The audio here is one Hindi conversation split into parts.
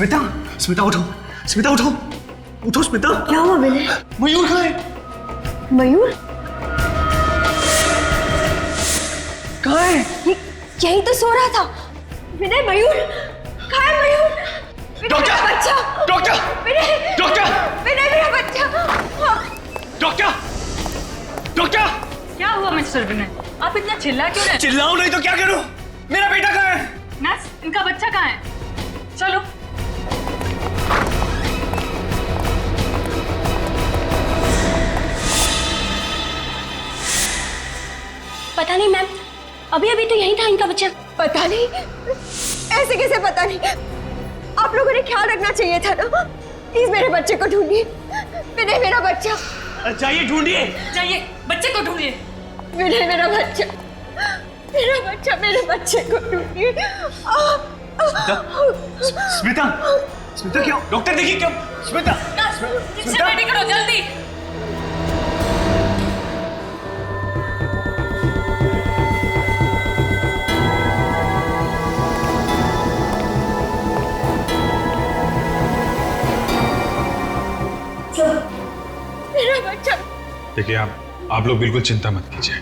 स्मिता, स्मिता उठो, स्मिता उठो, उठो स्मिता। क्या हुआ विनय? मयूर कहाँ है? मयूर? कहाँ है? यही तो सो रहा था। विनय, मयूर कहाँ है? मयूर, डॉक्टर! मेरा बच्चा! डॉक्टर! विनय! डॉक्टर! विनय, मेरा बच्चा! डॉक्टर! डॉक्टर! क्या हुआ मिस्टर विनय? आप इतना चिल्ला क्यों रहे? चिल्लाऊं नहीं तो क्या करूं? मेरा बेटा कहाँ है? नर्स, इनका बच्चा कहाँ है? चलो। पता नहीं मैम, अभी अभी तो यही था इनका बच्चा। पता नहीं, ऐसे कैसे पता नहीं? आप लोगों ने ख्याल रखना चाहिए था ना। प्लीज मेरे बच्चे को ढूंढिए। विनय, मेरा बच्चा। जाइए ढूंढिए। जाइए, बच्चे को ढूंढिए। विनय, मेरा बच्चा, मेरा बच्चा, मेरे बच्चे को ढूंढिए। स्मिता, स्मिता क्यों? डॉक्टर देखिए क्यों? स्मिता, इससे रेडी करो जल्दी। मेरा बच्चा। देखिए आप लोग बिल्कुल चिंता मत कीजिए,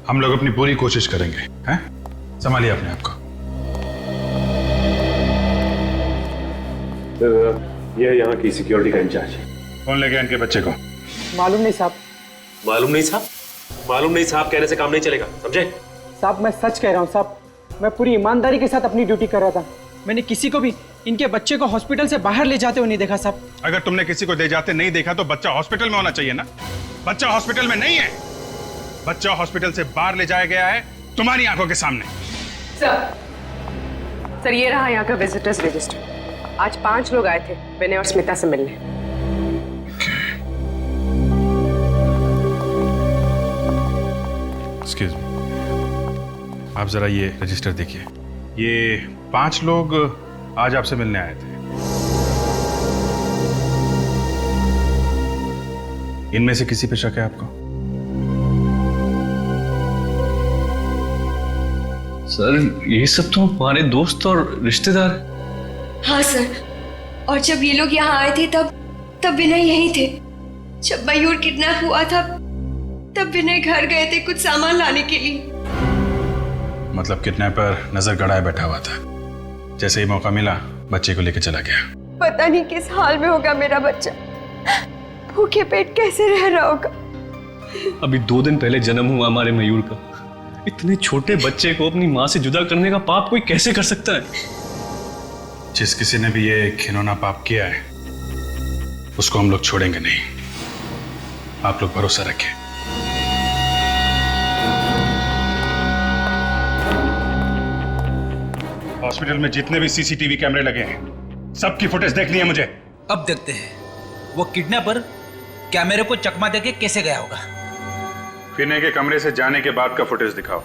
हम लोग अपनी पूरी कोशिश करेंगे। हैं? संभालिए अपने आप को। ये यहाँ की सिक्योरिटी का इंचार्ज है। कौन ले गया इनके बच्चे को? मालूम नहीं साहब। मालूम नहीं साहब? मालूम नहीं साहब कहने से काम नहीं चलेगा, समझे? साहब मैं सच कह रहा हूँ साहब, मैं पूरी ईमानदारी के साथ अपनी ड्यूटी कर रहा था। मैंने किसी को भी इनके बच्चे को हॉस्पिटल से बाहर ले जाते हुए नहीं देखा साहब। अगर तुमने किसी को ले जाते नहीं देखा तो बच्चा हॉस्पिटल में होना चाहिए ना। बच्चा हॉस्पिटल में नहीं है, बच्चा हॉस्पिटल से बाहर ले जाया गया है तुम्हारी आंखों के सामने। सर ये रहा यहाँ का विजिटर्स रजिस्टर। आज 5 लोग आए थे विनय और स्मिता से मिलने। एक्सक्यूज मी, आप जरा ये रजिस्टर देखिए। ये 5 लोग आज आपसे मिलने आए थे। इनमें से किसी पे शक है आपको? सर ये सब तो हमारे दोस्त और रिश्तेदार हैं। हाँ सर, और जब ये लोग यहाँ आए थे तब विनय यहीं थे। जब मयूर किडनैप हुआ था तब विनय घर गए थे कुछ सामान लाने के लिए। मतलब किडनैपर नजर गड़ाए बैठा हुआ था, जैसे ही मौका मिला बच्चे को लेकर चला गया। पता नहीं किस हाल में होगा मेरा बच्चा, भूखे पेट कैसे रह रहा होगा। अभी 2 दिन पहले जन्म हुआ हमारे मयूर का। इतने छोटे बच्चे को अपनी माँ से जुदा करने का पाप कोई कैसे कर सकता है? जिस किसी ने भी ये घिनौना पाप किया है उसको हम लोग छोड़ेंगे नहीं, आप लोग भरोसा रखें। हॉस्पिटल में जितने भी सीसीटीवी कैमरे लगे हैं सबकी फुटेज देखनी है मुझे। अब देखते हैं वो किडनैपर कैमरे को चकमा देके कैसे गया होगा। विनय के कमरे से जाने के बाद का फुटेज दिखाओ।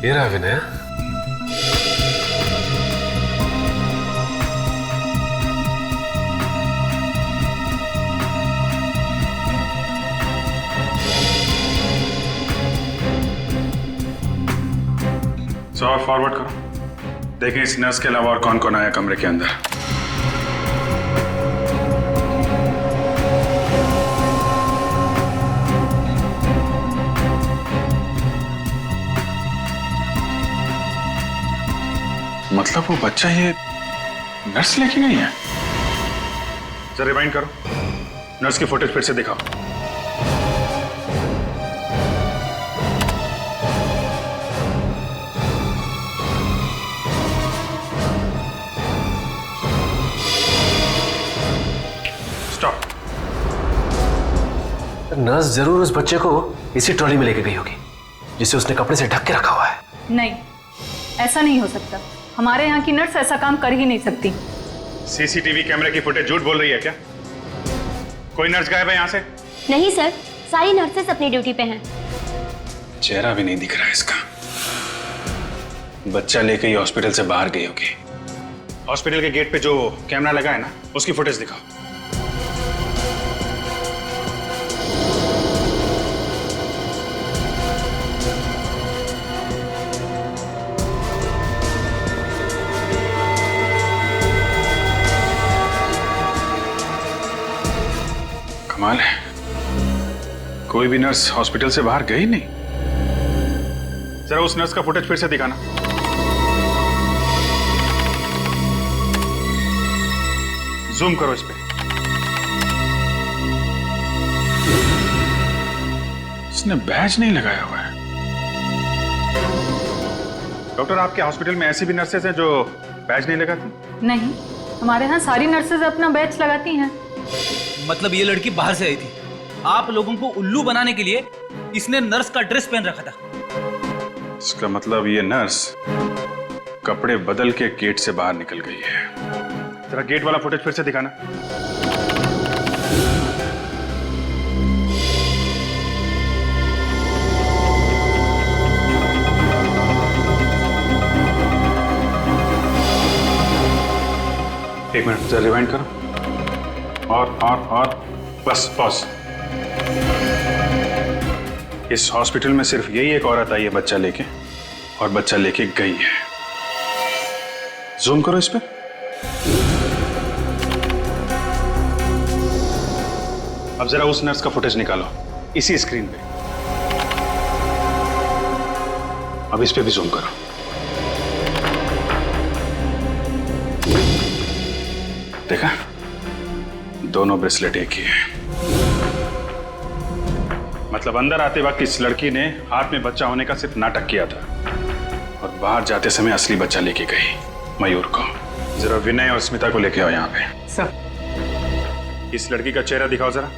ये रहा विनय। और फॉरवर्ड करो, देखें इस नर्स के अलावा और कौन कौन आया कमरे के अंदर। मतलब वो बच्चा ये नर्स लेके गई है? जरा रिवाइंड करो, नर्स की फुटेज फिर से दिखाओ। नर्स जरूर उस बच्चे को इसी ट्रॉली में लेके गई होगी जिसे उसने कपड़े से ढक के रखा हुआ है। नहीं, ऐसा नहीं हो सकता। हमारे यहाँ की नर्स ऐसा काम कर ही नहीं सकती। सीसीटीवी कैमरे की फुटेज झूठ बोल रही है क्या? कोई नर्स गायब है यहाँ से? नहीं सर, सारी नर्सेस अपनी ड्यूटी पे हैं। चेहरा भी नहीं दिख रहा है इसका। बच्चा लेके ही हॉस्पिटल से बाहर गई होगी। हॉस्पिटल के गेट पे जो कैमरा लगा है ना, उसकी फुटेज दिखाओ। कमाल है, कोई भी नर्स हॉस्पिटल से बाहर गई नहीं। जरा उस नर्स का फुटेज फिर से दिखाना। जूम करो इस पे। इसने बैज नहीं लगाया हुआ है। डॉक्टर, आपके हॉस्पिटल में ऐसी भी नर्सेज हैं जो बैज नहीं लगाती? नहीं, हमारे यहाँ सारी नर्सेज अपना बैच लगाती हैं। मतलब ये लड़की बाहर से आई थी, आप लोगों को उल्लू बनाने के लिए इसने नर्स का ड्रेस पहन रखा था। इसका मतलब ये नर्स कपड़े बदल के गेट से बाहर निकल गई है। जरा गेट वाला फुटेज फिर से दिखाना। एक मिनट, जरा रिवाइंड करो। और बस पॉज। इस हॉस्पिटल में सिर्फ यही एक औरत आई है बच्चा लेके, और बच्चा लेके गई है। जूम करो इस पे। अब जरा उस नर्स का फुटेज निकालो इसी स्क्रीन पे। अब इस पे भी जूम करो। देखा, दोनों ब्रेसलेट एक ही है। मतलब अंदर आते वक्त इस लड़की ने हाथ में बच्चा होने का सिर्फ नाटक किया था, और बाहर जाते समय असली बच्चा लेके गई, मयूर को। जरा विनय और स्मिता को लेके आओ यहाँ पे। सर, इस लड़की का चेहरा दिखाओ जरा।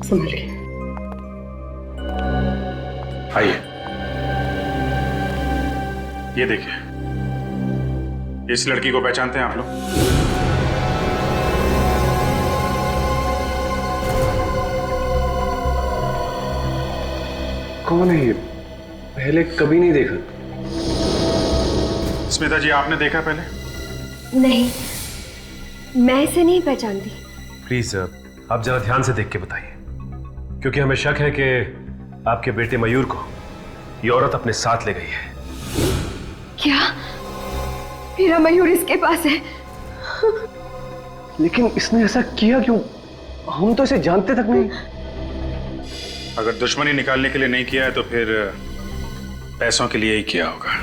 संभल के। आइए, ये देखिए, इस लड़की को पहचानते हैं आप लोग? कौन है ये? पहले कभी नहीं देखा। स्मिता जी, आपने देखा पहले? नहीं, मैं इसे नहीं पहचानती। प्लीज आप जरा ध्यान से देख के बताइए, क्योंकि हमें शक है कि आपके बेटे मयूर को ये औरत अपने साथ ले गई है। क्या मेरा मयूर इसके पास है? लेकिन इसने ऐसा किया क्यों? हम तो इसे जानते तक नहीं। अगर दुश्मनी निकालने के लिए नहीं किया है तो फिर पैसों के लिए ही किया होगा।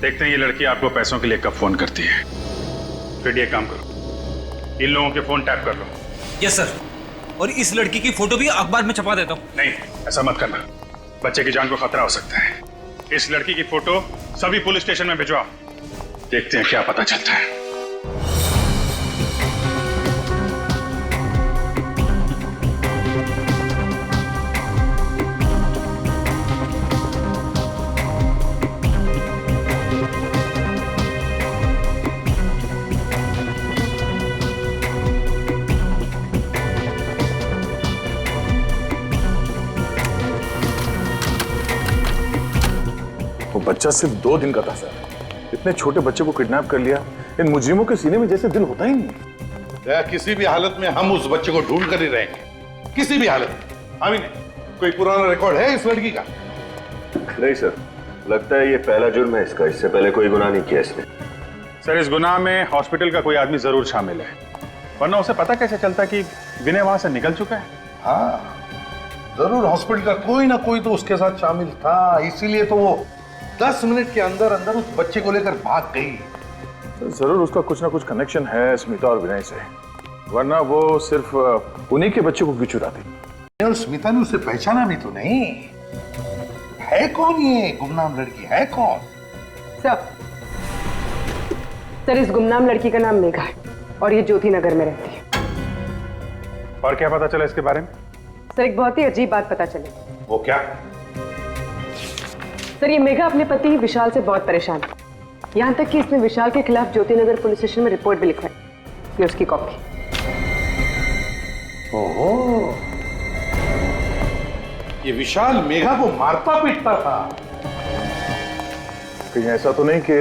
देखते हैं ये लड़की आपको पैसों के लिए कब फोन करती है। फिर ये काम करो, इन लोगों के फोन टैप कर लो। यस सर, और इस लड़की की फोटो भी अखबार में छपा देता हूँ। नहीं, ऐसा मत करना, बच्चे की जान को खतरा हो सकता है। इस लड़की की फोटो सभी पुलिस स्टेशन में भिजवाओ, देखते हैं क्या पता चलता है। वो बच्चा सिर्फ 2 दिन का था सर। इतने छोटे बच्चे को किडनैप कर लिया। इन मुजरिमों के सीने में जैसे दिल होता ही नहीं। किसी भी हालत में हम उस बच्चे को ढूंढ कर ही रहेंगे, किसी भी हालत में। हाँ भी नहीं, कोई पुराना रिकॉर्ड है इस लड़की का? नहीं सर, लगता है ये पहला जुर्म है इसका। इससे पहले कोई गुनाह नहीं किया इसने। सर, इस गुनाह में हॉस्पिटल का कोई आदमी जरूर शामिल है, वरना उसे पता कैसे चलता कि विनय वहां से निकल चुका है? हाँ, जरूर हॉस्पिटल का कोई ना कोई तो उसके साथ शामिल था, इसीलिए तो वो 10 मिनट के अंदर अंदर उस बच्चे को लेकर भाग गई। तो जरूर उसका कुछ ना कुछ कनेक्शन है स्मिता और विनय से, वरना वो सिर्फ उन्हीं के बच्चे को क्यों चुराती? और स्मिता ने उसे पहचाना भी तो नहीं। है कौन ये गुमनाम लड़की, है कौन? सर, इस गुमनाम लड़की का नाम मेघा है और ये ज्योति नगर में रहती है। और क्या पता चला इसके बारे में? सर, एक बहुत ही अजीब बात पता चली। वो क्या? सर, ये मेघा अपने पति विशाल से बहुत परेशान है, यहाँ तक कि इसने विशाल के खिलाफ ज्योति नगर पुलिस स्टेशन में रिपोर्ट भी लिखवाई। ये उसकी कॉपी। ओहो, ये विशाल मेघा को मारता पीटता था। कहीं ऐसा तो नहीं कि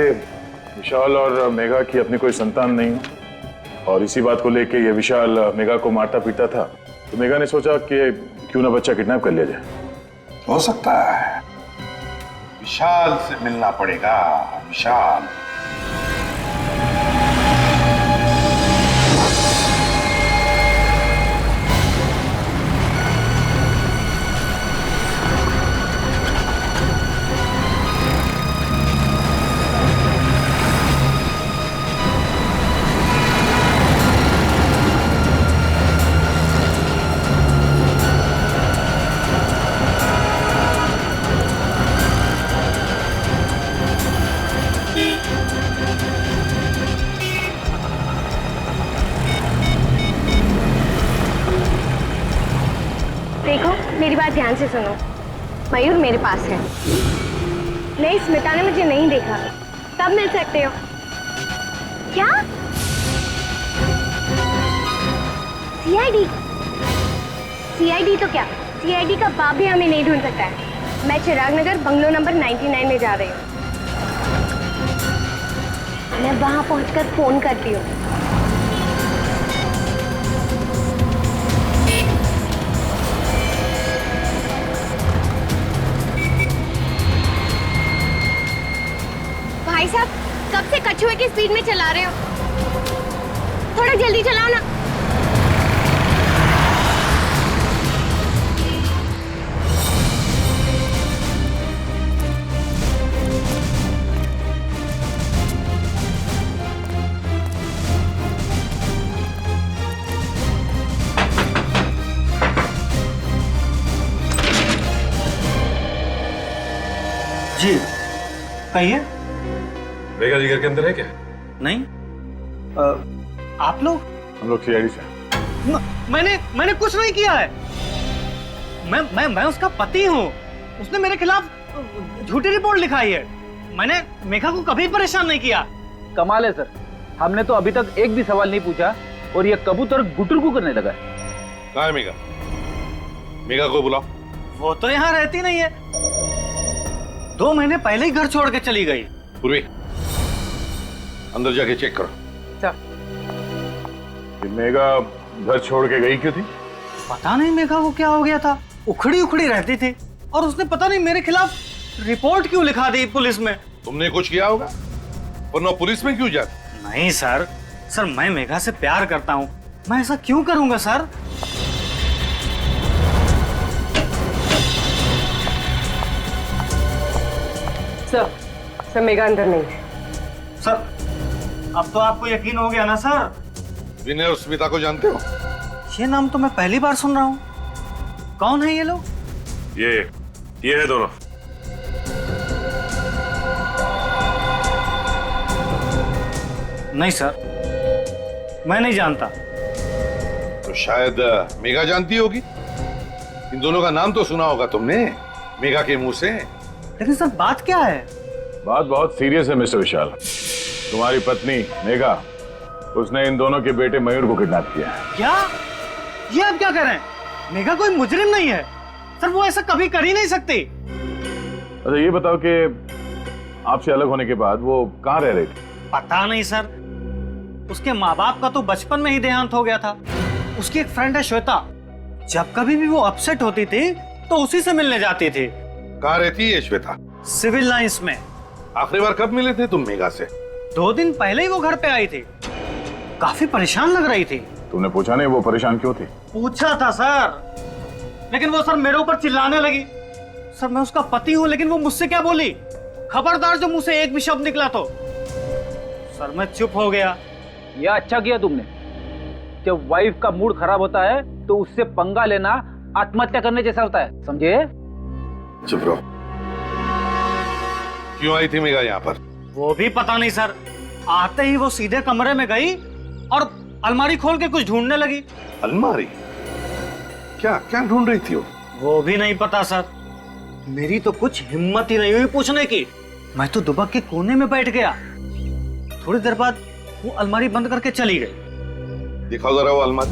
विशाल और मेघा की अपनी कोई संतान नहीं हो और इसी बात को लेके ये विशाल मेघा को मारता पीटता था, तो मेघा ने सोचा कि क्यों ना बच्चा किडनैप कर लिया जाए। हो सकता है। विशाल से मिलना पड़ेगा। विशाल। देखो, मेरी बात ध्यान से सुनो। मयूर मेरे पास है। नहीं, स्मिता ने मुझे नहीं देखा। कब मिल सकते हो? क्या? सीआईडी? सीआईडी तो क्या? सीआईडी का बाप भी हमें नहीं ढूंढ सकता है। मैं चिराग नगर बंगलो नंबर 99 में जा रही हूँ। मैं वहां पहुंचकर फोन करती हूँ। भाई साहब, कब से कछुए की स्पीड में चला रहे हो? थोड़ा जल्दी चलाओ ना। जी, कहिए। मेघा जी घर के अंदर है क्या? नहीं। आप लोग? हम लोग सीआईडी से। मैंने कुछ नहीं किया है। मैं उसका पति हूँ। उसने मेरे खिलाफ झूठी रिपोर्ट लिखाई है। मैंने मेघा को कभी परेशान नहीं किया। कमाल है सर, हमने तो अभी तक एक भी सवाल नहीं पूछा और ये कबूतर गुटुरगु करने लगा है। कहाँ है मेघा? मेघा को बुलाओ। वो तो यहाँ रहती नहीं है। 2 महीने पहले ही घर छोड़ के चली गई। पूर्वी, अंदर जाके चेक करो। मेघा घर छोड़ के गई क्यों थी? पता नहीं मेघा को क्या हो गया था। उखड़ी उखड़ी रहती थी और उसने पता नहीं मेरे खिलाफ रिपोर्ट क्यों लिखा दी पुलिस में। तुमने कुछ किया होगा, वरना पुलिस में क्यों जाती? नहीं सर, मैं मेघा से प्यार करता हूँ। मैं ऐसा क्यों करूंगा सर? सर मेघा अंदर नहीं है। सर, अब तो आपको यकीन हो गया ना सर? विनय और स्मिता को जानते हो? ये नाम तो मैं पहली बार सुन रहा हूँ। कौन है ये लोग? ये है दोनों। नहीं सर, मैं नहीं जानता। तो शायद मेघा जानती होगी। इन दोनों का नाम तो सुना होगा तुमने मेघा के मुंह से। लेकिन सर, बात क्या है? बात बहुत सीरियस है मिस्टर विशाल। तुम्हारी पत्नी मेघा, उसने इन दोनों के बेटे मयूर को किडनैप किया है। क्या? ये आप क्या कह रहे हैं? मेघा कोई मुजरिम नहीं है सर। वो ऐसा कभी कर ही नहीं सकती। अच्छा, ये बताओ कि आपसे अलग होने के बाद वो कहाँ रह रही थी? पता नहीं सर। उसके माँ बाप का तो बचपन में ही देहांत हो गया था। उसकी एक फ्रेंड है श्वेता। जब कभी भी वो अपसेट होती थी तो उसी से मिलने जाती थी। कहाँ रहती है श्वेता? सिविल लाइंस में। आखिरी बार कब मिले थे तुम मेघा से? 2 दिन पहले ही वो घर पे आई थी। काफी परेशान लग रही थी। तुमने पूछा नहीं वो परेशान क्यों थी? पूछा था सर, लेकिन वो सर मेरे ऊपर चिल्लाने लगी। सर, मैं उसका पति हूँ, लेकिन वो मुझसे क्या बोली? खबरदार जो मुंह से एक भी शब्द निकला तो। सर, मैं चुप हो गया। यह अच्छा किया तुमने। जब वाइफ का मूड खराब होता है तो उससे पंगा लेना आत्महत्या करने जैसा होता है, समझे? चुप रहो। क्यों आई थी मेघा यहाँ पर? वो भी पता नहीं सर। आते ही वो सीधे कमरे में गई और अलमारी खोल के कुछ ढूंढने लगी। अलमारी? क्या क्या ढूंढ रही थी वो भी नहीं पता सर। मेरी तो कुछ हिम्मत ही नहीं हुई पूछने की। मैं तो दुबक के कोने में बैठ गया। थोड़ी देर बाद वो अलमारी बंद करके चली गई। दिखाओ जरा वो अलमारी।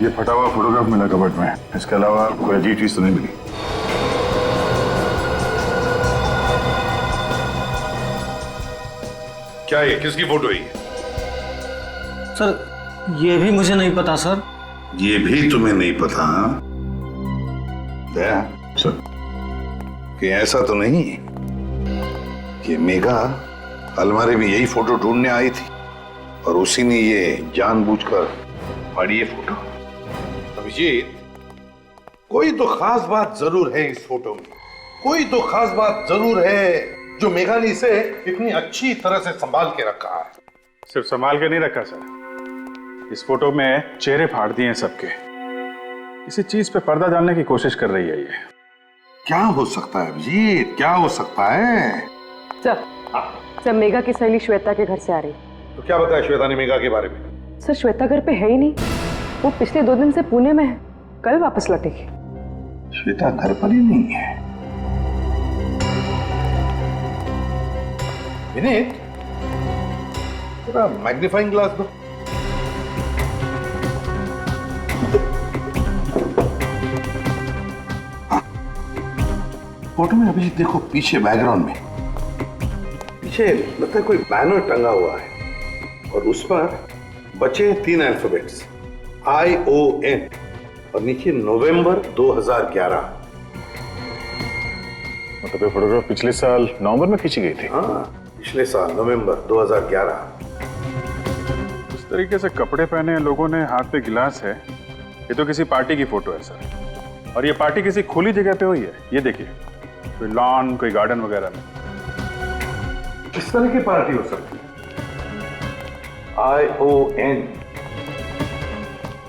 ये फटा हुआ फोटोग्राफ मिला कबर्ड में, इसके अलावा कोई अजीब चीज तो नहीं मिली। क्या ये किसकी फोटो है? सर ये भी मुझे नहीं पता सर। ये भी तुम्हें नहीं पता? दया सर कि ऐसा तो नहीं कि मेघा अलमारी में यही फोटो ढूंढने आई थी और उसी ने ये जानबूझकर फाड़ी ये फोटो? अभिजीत, कोई तो खास बात जरूर है इस फोटो में, कोई तो खास बात जरूर है जो मेघा ने इसे इतनी अच्छी तरह से संभाल के रखा है। सिर्फ संभाल के नहीं रखा सर, इस फोटो में चेहरे फाड़ दिए हैं सबके। किसी चीज पे पर्दा डालने की कोशिश कर रही है ये। क्या हो सकता है अभिजीत, क्या हो सकता है? सर मेघा की सहेली श्वेता के घर से आ रही। तो क्या बताया श्वेता ने मेघा के बारे में? सर श्वेता घर पे है ही नहीं, वो पिछले 2 दिन से पुणे में है, कल वापस लौटेगी। श्वेता घर पर ही नहीं है। विनीत, थोड़ा मैग्नीफाइंग ग्लास दो। हाँ। फोटो में अभी देखो पीछे बैकग्राउंड में, पीछे लगता है कोई बैनर टंगा हुआ है और उस पर बचे 3 अल्फाबेट्स ION और नीचे नवंबर 2011। मतलब ये फोटोग्राफ पिछले साल नवंबर में खींची गई थी? हाँ, पिछले साल नवंबर 2011। इस तरीके से कपड़े पहने हैं लोगों ने, हाथ पे गिलास है, ये तो किसी पार्टी की फोटो है सर। और ये पार्टी किसी खुली जगह पे हुई है, ये देखिए, कोई लॉन, कोई गार्डन वगैरह में। किस तरह की पार्टी हो सकती है? ION,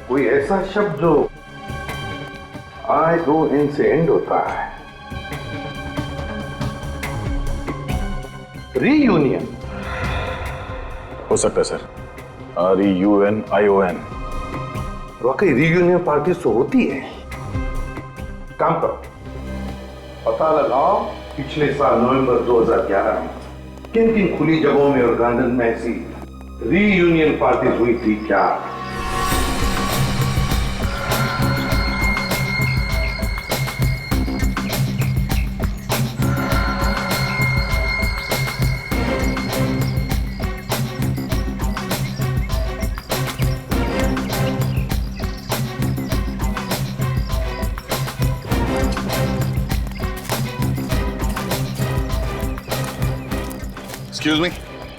कोई ऐसा शब्द जो ION से एंड होता है। रीयूनियन हो सकता है सर, REUNION। वाकई रीयूनियन पार्टी तो होती है। काम करो, पता लगाओ पिछले साल नवंबर 2011 में किन किन खुली जगहों में और गार्डन में ऐसी रीयूनियन पार्टी हुई थी क्या? Excuse me.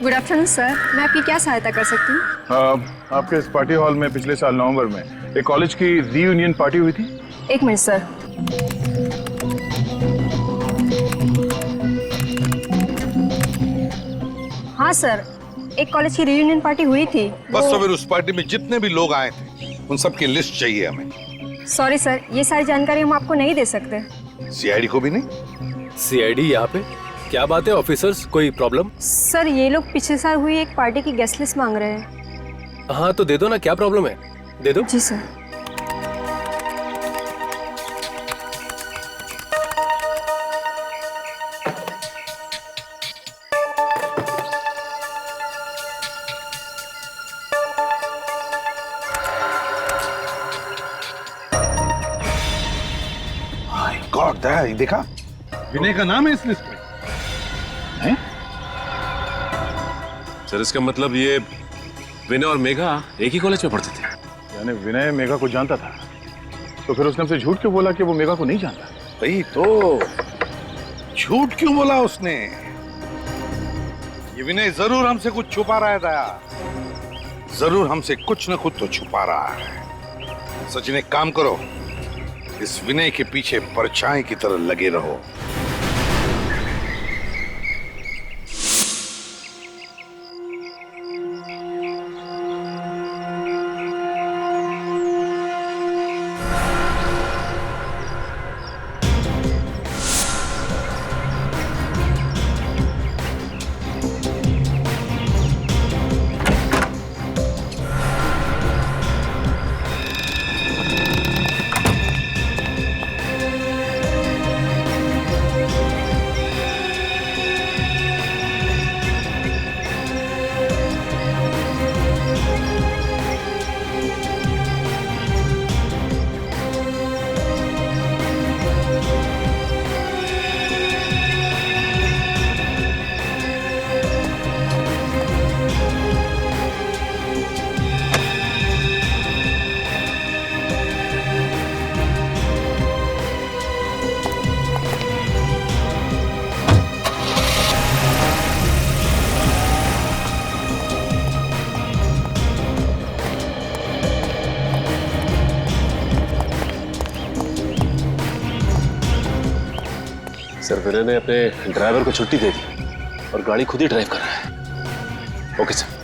Good afternoon sir, मैं आपकी क्या सहायता कर सकती हूँ? आपके इस पार्टी हॉल में पिछले साल नवंबर में एक कॉलेज की रीयूनियन पार्टी हुई थी। 1 मिनट सर। हाँ सर, एक कॉलेज की रीयूनियन पार्टी हुई थी। बस तो फिर उस पार्टी में जितने भी लोग आए थे उन सब की लिस्ट चाहिए हमें। सॉरी सर, ये सारी जानकारी हम आपको नहीं दे सकते। सीआईडी को भी नहीं? सीआईडी यहाँ पे? क्या बात है ऑफिसर्स, कोई प्रॉब्लम? सर ये लोग पिछले साल हुई एक पार्टी की गेस्ट लिस्ट मांग रहे हैं। हाँ तो दे दो ना, क्या प्रॉब्लम है, दे दो। जी सर। गॉड, देखा, विनय का नाम है इस लिस्ट में। हैं? सर इसका मतलब ये विनय और मेघा एक ही कॉलेज में पढ़ते थे? यानी विनय मेघा को जानता था, तो फिर उसने हमसे झूठ क्यों बोला कि वो मेघा को नहीं जानता? भाई तो झूठ क्यों बोला उसने? ये विनय जरूर हमसे कुछ छुपा रहा है दया, जरूर हमसे कुछ न कुछ तो छुपा रहा है। सचिन एक काम करो, इस विनय के पीछे परछाई की तरह लगे रहो। सर विनय ने अपने ड्राइवर को छुट्टी दे दी और गाड़ी खुद ही ड्राइव कर रहा है। Okay sir.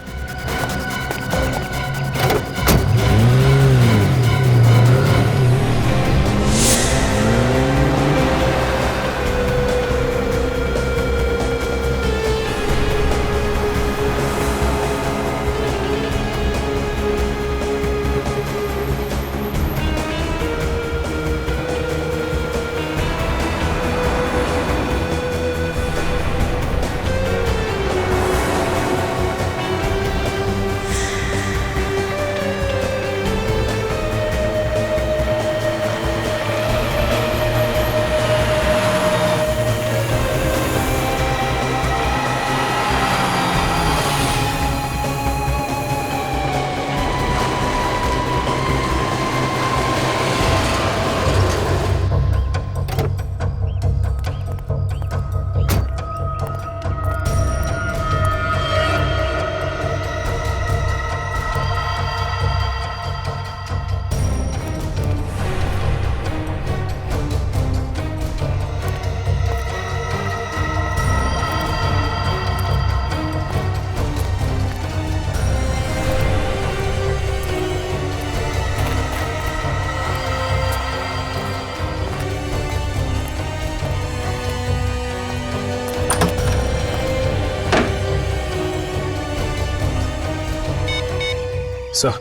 सर,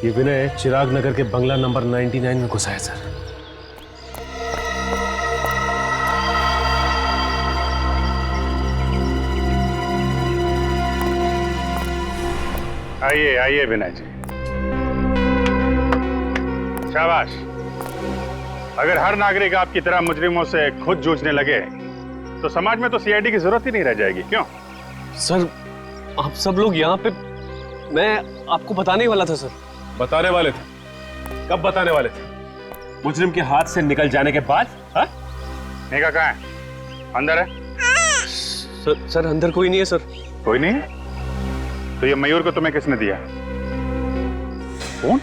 ये विनय चिराग नगर के बंगला नंबर 99 में घुसा है सर। आइए आइए विनय जी, शाबाश। अगर हर नागरिक आपकी तरह मुजरिमों से खुद जूझने लगे तो समाज में तो सीआईडी की जरूरत ही नहीं रह जाएगी, क्यों? सर, आप सब लोग यहाँ पे, मैं आपको बताने वाला था सर। बताने वाले थे? कब बताने वाले थे? मुजरिम के हाथ से निकल जाने के बाद? हाँ? मेघा कहाँ है? अंदर है? सर अंदर कोई नहीं है सर। कोई नहीं है? तो ये मयूर को तुम्हें किसने दिया? खून?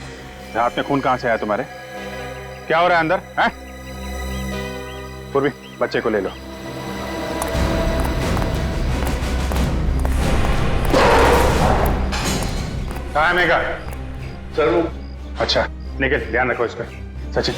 हाथ में खून कहां से आया तुम्हारे? क्या हो रहा है अंदर? हैं? पूर्वी, बच्चे को ले लो। कहाँ है मेघा? सर वो, अच्छा निकल, ध्यान रखो इसका। सचिन,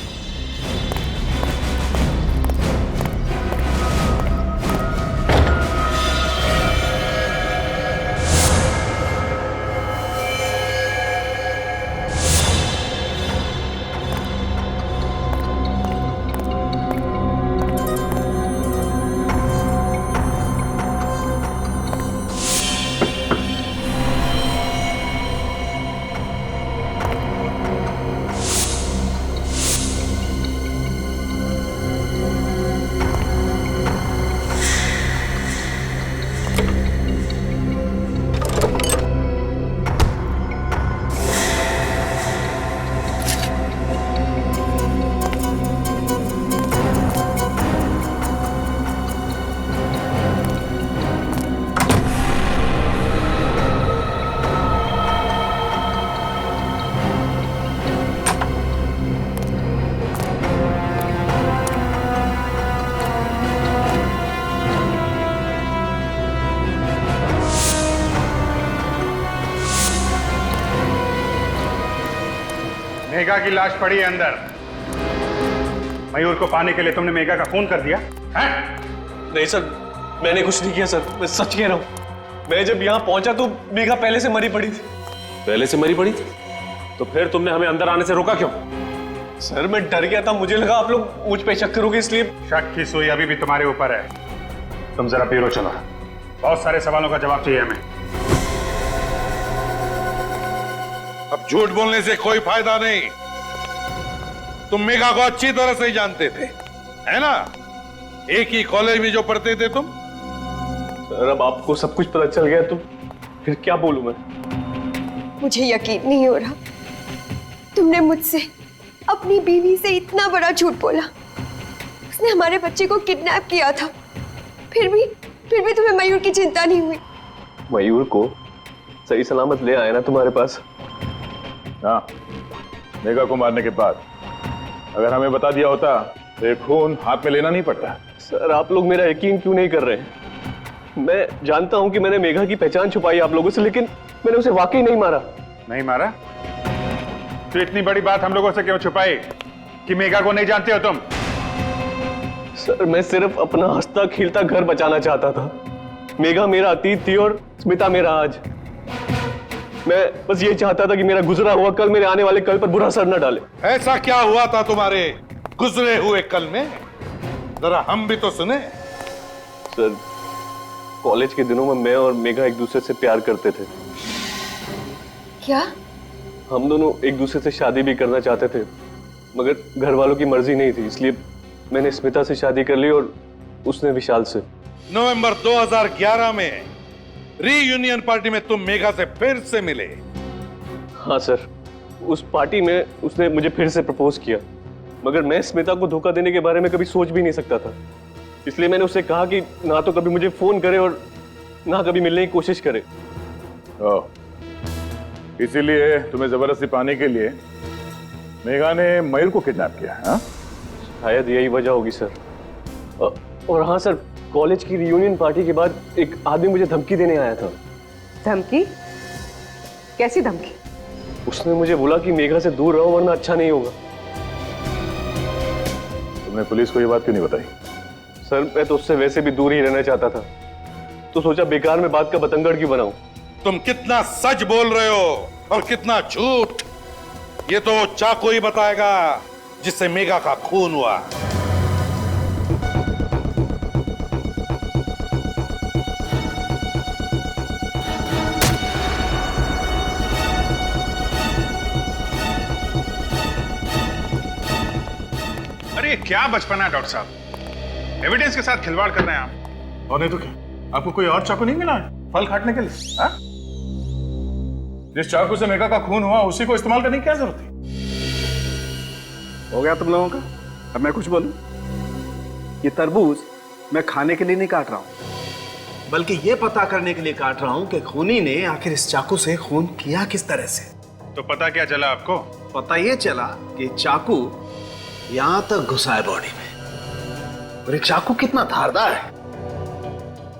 मेघा की लाश पड़ी है अंदर। मयूर को पाने के लिए तुमने मेघा का खून कर दिया है? नहीं सर, मैंने कुछ नहीं किया सर, मैं सच कह रहा हूँ। मैं जब यहाँ पहुंचा तो मेघा पहले से मरी पड़ी थी। पहले से मरी पड़ी थी? तो फिर तुमने हमें अंदर आने से रोका क्यों? सर मैं डर गया था, मुझे लगा आप लोग मुझ पे शक करोगे इसलिए। शक की सुई अभी भी तुम्हारे ऊपर है। तुम जरा पीरो चलो, बहुत सारे सवालों का जवाब चाहिए हमें। अब झूठ बोलने से कोई फायदा नहीं। तुम मेघा को अच्छी तरह से जानते थे, है ना? एक ही कॉलेज में जो पढ़ते थे तुम। सर अब आपको सब कुछ पता चल गया तो फिर क्या बोलूं मैं? मुझे यकीन नहीं हो रहा, तुमने मुझसे अपनी बीवी से इतना बड़ा झूठ बोला। उसने हमारे बच्चे को किडनैप किया था, फिर भी तुम्हें मयूर की चिंता नहीं हुई। मयूर को सही सलामत ले आए ना तुम्हारे पास? हाँ, मेघा को मारने के बाद अगर हमें बता दिया होता तो ये खून हाथ में लेना नहीं पड़ता। सर आप लोग मेरा यकीन क्यों नहीं कर रहे हैं? मैं जानता हूं कि मैंने मेघा की पहचान छुपाई आप लोगों से, लेकिन मैंने उसे वाकई नहीं मारा। नहीं मारा? तो इतनी बड़ी बात हम लोगों से क्यों छुपाई कि मेघा को नहीं जानते हो तुम? सर मैं सिर्फ अपना हंसता खेलता घर बचाना चाहता था। मेघा मेरा अतीत थी और स्मिता मेरा आज। मैं बस ये चाहता था कि मेरा गुजरा हुआ कल मेरे आने वाले कल पर बुरा असर न डाले। ऐसा क्या हुआ था तुम्हारे गुजरे हुए कल में? जरा हम भी तो सुने। सर कॉलेज के दिनों में मैं और मेघा एक दूसरे से प्यार करते थे। क्या? हम दोनों एक दूसरे से शादी भी करना चाहते थे, मगर घर वालों की मर्जी नहीं थी, इसलिए मैंने स्मिता से शादी कर ली और उसने विशाल से। नवंबर 2011 में रीयूनियन पार्टी में तुम मेघा से फिर से मिले। हाँ सर, उस पार्टी में उसने मुझे फिर से प्रपोज किया, मगर मैं स्मिता को धोखा देने के बारे में कभी सोच भी नहीं सकता था। इसलिए मैंने उससे कहा कि ना तो कभी मुझे फोन करे और ना कभी मिलने की कोशिश करे। इसीलिए तुम्हें जबरदस्ती पाने के लिए मेघा ने मयूर को किडनैप किया? हाँ, शायद यही वजह होगी सर। और हाँ सर, कॉलेज की रियूनियन पार्टी के बाद एक आदमी मुझे धमकी देने आया था। धमकी? कैसी धमकी? उसने मुझे बोला कि मेघा से दूर रहो वरना अच्छा नहीं होगा। तुमने पुलिस को ये बात क्यों नहीं बताई? सर मैं तो उससे वैसे भी दूर ही रहना चाहता था, तो सोचा बेकार में बात का बतंगड़ क्यों बनाऊं। तुम कितना सच बोल रहे हो और कितना झूठ, ये तो चाकू ही बताएगा जिससे मेघा का खून हुआ। अरे क्या बचपना है डॉक्टर साहब, एविडेंस के साथ खिलवाड़ कर रहे हैं आप। और नहीं तो क्या, आपको कोई और चाकू नहीं मिला फल काटने के लिए? हाँ? जिस चाकू से मेघा का खून हुआ उसी को इस्तेमाल करने की क्या जरूरत थी? हो गया तुम लोगों का? अब मैं कुछ बोलूं? ये तरबूज मैं खाने के लिए नहीं काट रहा हूं, बल्कि ये पता करने के लिए काट रहा हूं कि खूनी ने आखिर इस चाकू से खून किया किस तरह से। तो पता क्या चला आपको? पता ये चला कि चाकू यहां तक घुसा है बॉडी में, और एक चाकू कितना धारदार है,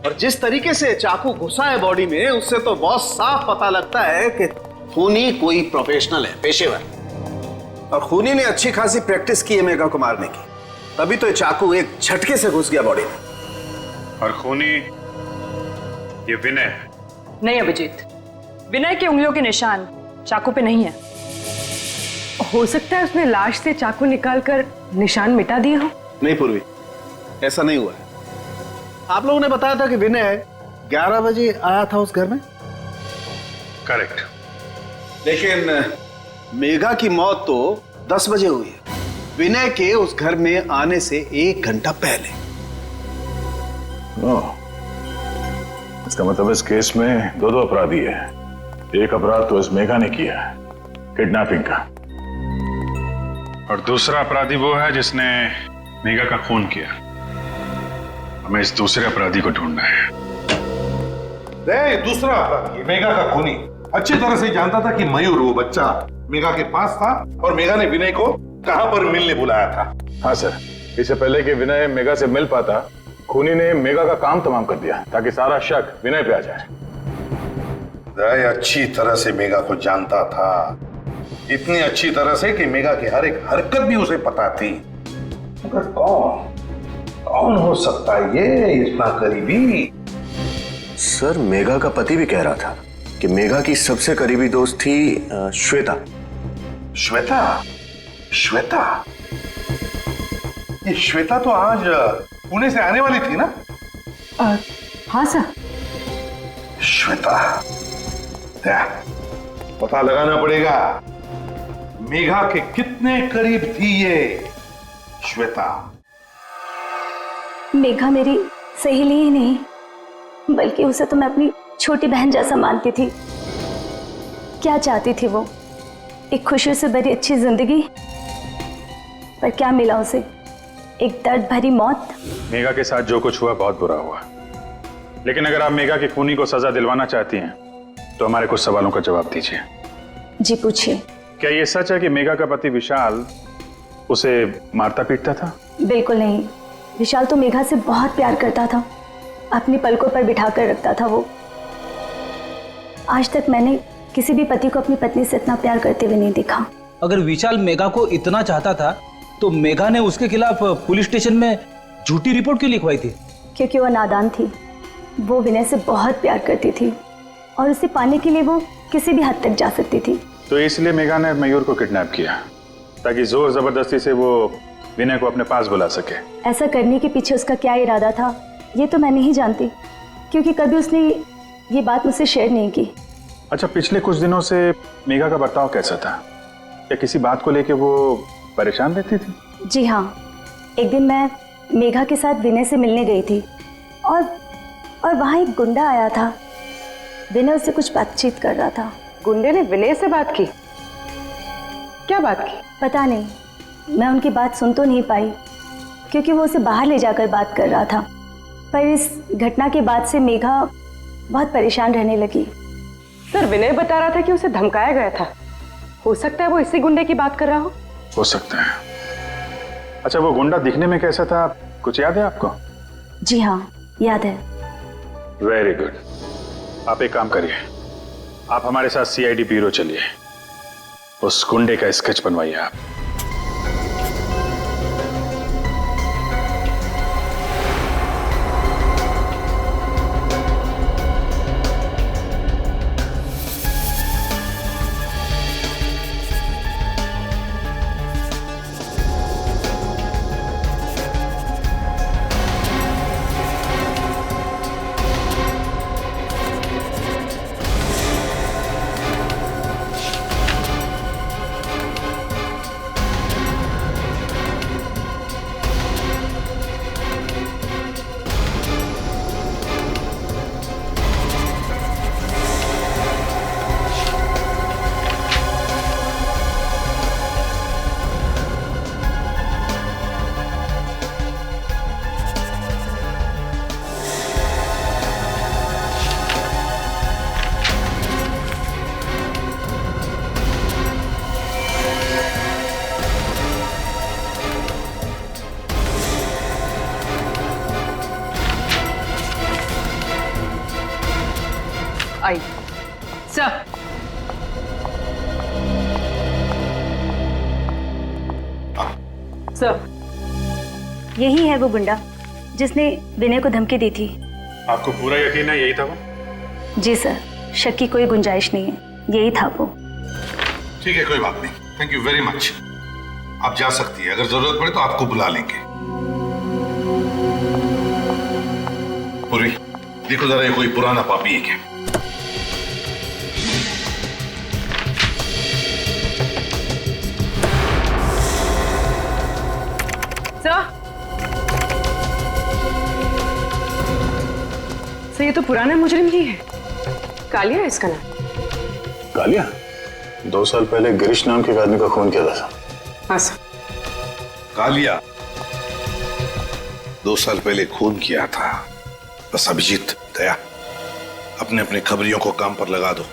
और जिस तरीके से चाकू घुसा है बॉडी में उससे तो बहुत साफ पता लगता है कि खूनी कोई प्रोफेशनल है, पेशेवर। और खूनी ने अच्छी खासी प्रैक्टिस की है मेघा को मारने की, तभी तो ये चाकू एक झटके से घुस गया बॉडी में। और खूनी ये विनय है? नहीं अभिजीत, विनय की उंगलियों के निशान चाकू पे नहीं है। हो सकता है उसने लाश से चाकू निकालकर निशान मिटा दिए हो। नहीं पूर्वी, ऐसा नहीं हुआ है। आप लोगों ने बताया था कि विनय 11 बजे आया था उस घर में। करेक्ट। लेकिन मेघा की मौत तो 10 बजे हुई है, विनय के उस घर में आने से 1 घंटा पहले। इसका मतलब इस केस में दो अपराधी है। एक अपराध तो इस मेघा ने किया है, किडनैपिंग का, और दूसरा अपराधी वो है जिसने मेघा का खून किया। हमें इस दूसरे अपराधी को ढूंढना है। दूसरा अपराधी मेघा का खूनी अच्छी तरह से जानता था कि मयूर वो बच्चा मेघा के पास था और मेघा ने विनय को कहां पर मिलने बुलाया था। हाँ सर, इससे पहले कि विनय मेघा से मिल पाता, खूनी ने मेघा का काम तमाम कर दिया ताकि सारा शक विनय पे आ जाए। विनय अच्छी तरह से मेघा को जानता था, इतनी अच्छी तरह से कि मेघा की हर एक हरकत भी उसे पता थी। मगर कौन हो सकता है ये इतना करीबी? सर मेघा का पति भी कह रहा था कि मेघा की सबसे करीबी दोस्त थी श्वेता। श्वेता? श्वेता? ये श्वेता तो आज पुणे से आने वाली थी ना? हाँ सर। श्वेता, पता लगाना पड़ेगा मेघा के कितने करीब थी ये श्वेता। मेघा मेरी सहेली ही नहीं, बल्कि उसे तो मैं अपनी छोटी बहन जैसा मानती थी। क्या चाहती थी वो? एक खुशी से भरी अच्छी जिंदगी, पर क्या मिला उसे? एक दर्द भरी मौत। मेघा के साथ जो कुछ हुआ बहुत बुरा हुआ, लेकिन अगर आप मेघा की खूनी को सजा दिलवाना चाहती हैं तो हमारे कुछ सवालों का जवाब दीजिए। जी पूछिए। क्या ये सच है कि मेघा का पति विशाल उसे मारता पीटता था? बिल्कुल नहीं। विशाल तो मेघा से बहुत प्यार करता था, अपनी पलकों पर बिठा कर रखता था वो। आज तक मैंने किसी भी पति को अपनी पत्नी से इतना प्यार करते हुए नहीं देखा। अगर विशाल मेघा को इतना चाहता था तो मेघा ने उसके खिलाफ पुलिस स्टेशन में झूठी रिपोर्ट क्यों लिखवाई थी? क्योंकि वो नादान थी। वो विनय से बहुत प्यार करती थी और उसे पाने के लिए वो किसी भी हद तक जा सकती थी। तो इसलिए मेघा ने मयूर को किडनैप किया ताकि जोर जबरदस्ती से वो विनय को अपने पास बुला सके। ऐसा करने के पीछे उसका क्या इरादा था ये तो मैं नहीं जानती, क्योंकि कभी उसने ये बात मुझसे शेयर नहीं की। अच्छा, पिछले कुछ दिनों से मेघा का बर्ताव कैसा था? क्या किसी बात को लेके वो परेशान रहती थी? जी हाँ, एक दिन मैं मेघा के साथ विनय से मिलने गई थी और वहाँ एक गुंडा आया था। विनय उससे कुछ बातचीत कर रहा था। गुंडे ने विनय से बात की? क्या बात की? पता नहीं, मैं उनकी बात सुन तो नहीं पाई क्योंकि वो उसे बाहर ले जाकर बात कर रहा था। पर इस घटना के बाद से मेघा बहुत परेशान रहने लगी। सर, विनय बता रहा था कि उसे धमकाया गया था। हो सकता है वो इसी गुंडे की बात कर रहा हो सकता है। अच्छा, वो गुंडा दिखने में कैसा था, कुछ याद है आपको? जी हाँ, याद है। Very good. आप एक काम करिए, आप हमारे साथ सीआईडी ब्यूरो चलिए, उस गुंडे का स्केच बनवाइए आप। आई सर। सर, यही है वो गुंडा जिसने विनय को धमकी दी थी। आपको पूरा यकीन है यही था वो? जी सर, शक की कोई गुंजाइश नहीं है, यही था वो। ठीक है, कोई बात नहीं। Thank you very much. आप जा सकती है, अगर जरूरत पड़े तो आपको बुला लेंगे। पूरी देखो जरा, ये कोई पुराना पापी है क्या? सर, ये तो पुराना मुजरिम ही है। कालिया है इसका नाम। कालिया? 2 साल पहले गिरीश नाम के एक आदमी का खून किया था। हाँ सर। कालिया 2 साल पहले खून किया था। बस अभिजीत, दया, अपने अपने खबरियों को काम पर लगा दो।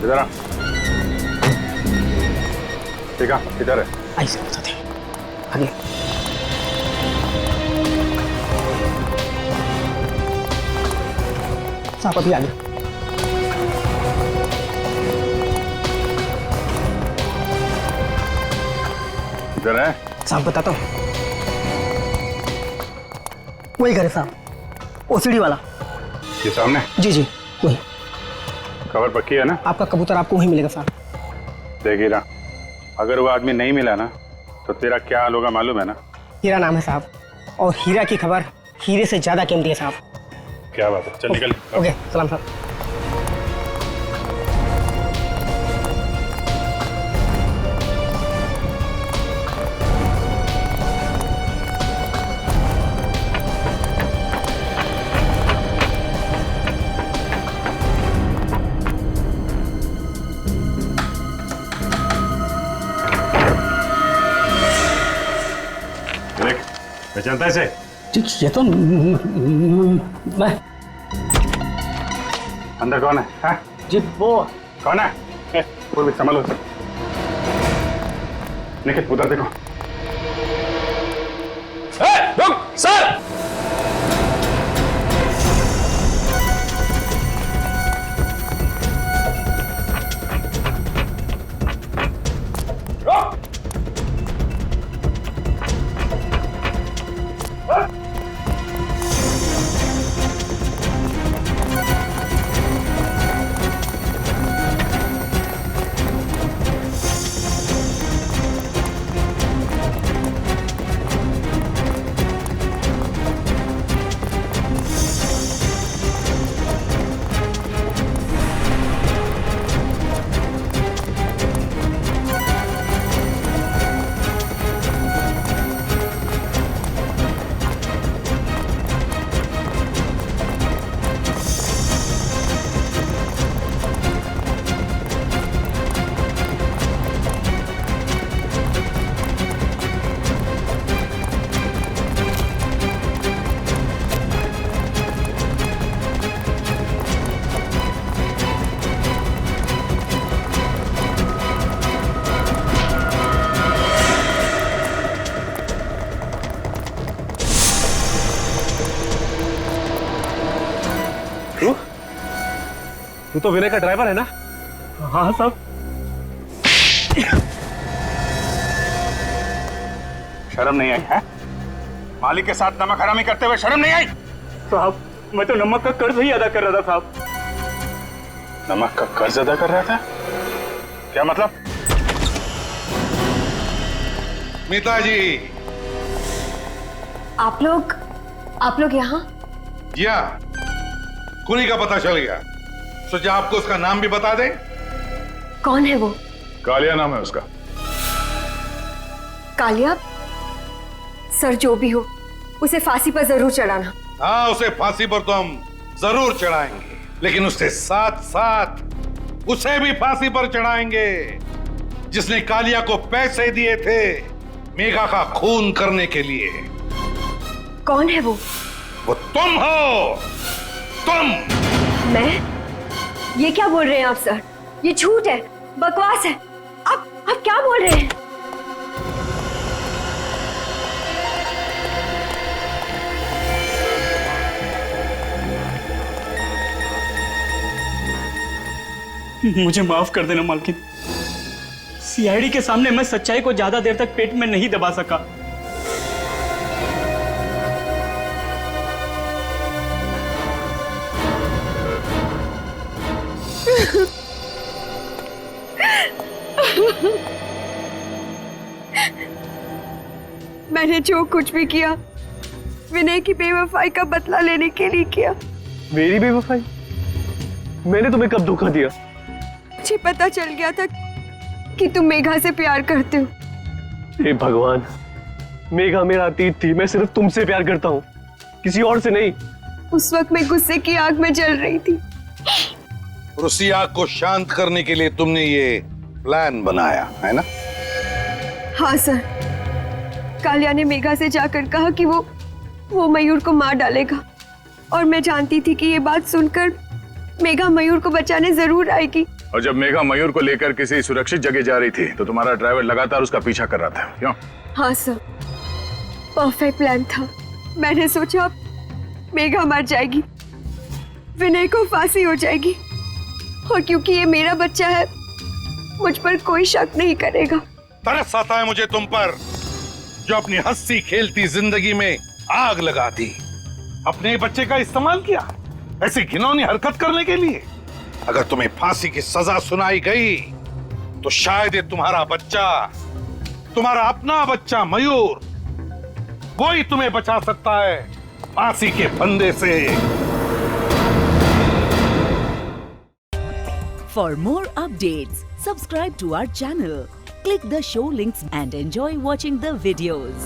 इधर आ। ठीक है, किधर है? ऐसे बताते आगे। साहब अभी आगे। इधर है? साहब बताता हूँ, वही घर है साहब, ओसीडी वाला। ये सामने? जी जी वही। खबर पक्की है ना? आपका कबूतर आपको वहीं मिलेगा साहब। देख हीरा, अगर वो आदमी नहीं मिला ना तो तेरा क्या हाल होगा मालूम है ना? हीरा नाम है साहब, और हीरा की खबर हीरे से ज्यादा कीमती है साहब। क्या बात है, चल निकल। ओके, सलाम साहब। पहचानता है इसे? ये तो मैं। अंदर कौन है? हाँ? जी वो कौन है? पूर्वी संभालो इसे। निखिल उधर देखो। रुक सर। तू तो विनय का ड्राइवर है ना? हाँ साहब। शर्म नहीं आई है? मालिक के साथ नमक हरामी करते हुए शर्म नहीं आई? साहब मैं तो नमक का कर्ज ही अदा कर रहा था साहब। नमक का कर्ज अदा कर रहा था? क्या मतलब? मिताजी। आप लोग यहाँ? जी हाँ, खूनी का पता चल गया। सोचा आपको उसका नाम भी बता दें। कौन है वो? कालिया नाम है उसका। कालिया? सर जो भी हो उसे फांसी पर जरूर चढ़ाना। हाँ, उसे फांसी पर तो हम जरूर चढ़ाएंगे, लेकिन उसके साथ साथ उसे भी फांसी पर चढ़ाएंगे जिसने कालिया को पैसे दिए थे मेघा का खून करने के लिए। कौन है वो? वो तुम हो। तुम। मैं? ये क्या बोल रहे हैं आप सर? ये झूठ है, बकवास है। आप क्या बोल रहे हैं? मुझे माफ कर देना मालकिन। सीआईडी के सामने मैं सच्चाई को ज्यादा देर तक पेट में नहीं दबा सका। मैंने जो कुछ भी किया विनय की बेवफाई का बदला लेने के लिए किया। मेरी बेवफाई? मैंने तुम्हें कब धोखा दिया? मुझे पता चल गया था कि तुम मेघा से प्यार करते हो। हे भगवान, मेघा मेरा अतीत थी। मैं सिर्फ तुमसे प्यार करता हूँ, किसी और से नहीं। उस वक्त मैं गुस्से की आग में जल रही थी। और उसी आग को शांत करने के लिए तुमने ये प्लान बनाया है ना? हाँ सर, कालिया ने मेघा से जाकर कहा कि वो मयूर को मार डालेगा, और मैं जानती थी कि ये बात सुनकर मेघा मयूर को बचाने जरूर आएगी। और जब मेघा मयूर को लेकर किसी सुरक्षित जगह जा रही थी तो तुम्हारा ड्राइवर लगातार उसका पीछा कर रहा था, क्यों? हाँ सर, परफेक्ट प्लान था। मैंने सोचा मेघा मर जाएगी, विनय को फांसी हो जाएगी, और क्योंकि ये मेरा बच्चा है मुझ पर कोई शक नहीं करेगा। तरस आता है मुझे तुम पर, जो अपनी हंसी खेलती जिंदगी में आग लगा दी। अपने बच्चे का इस्तेमाल किया ऐसी घिनौनी हरकत करने के लिए। अगर तुम्हें फांसी की सजा सुनाई गई तो शायद ये तुम्हारा बच्चा, तुम्हारा अपना बच्चा मयूर, वो ही तुम्हें बचा सकता है फांसी के फंदे से। For more updates, subscribe to our channel, click the show links and enjoy watching the videos.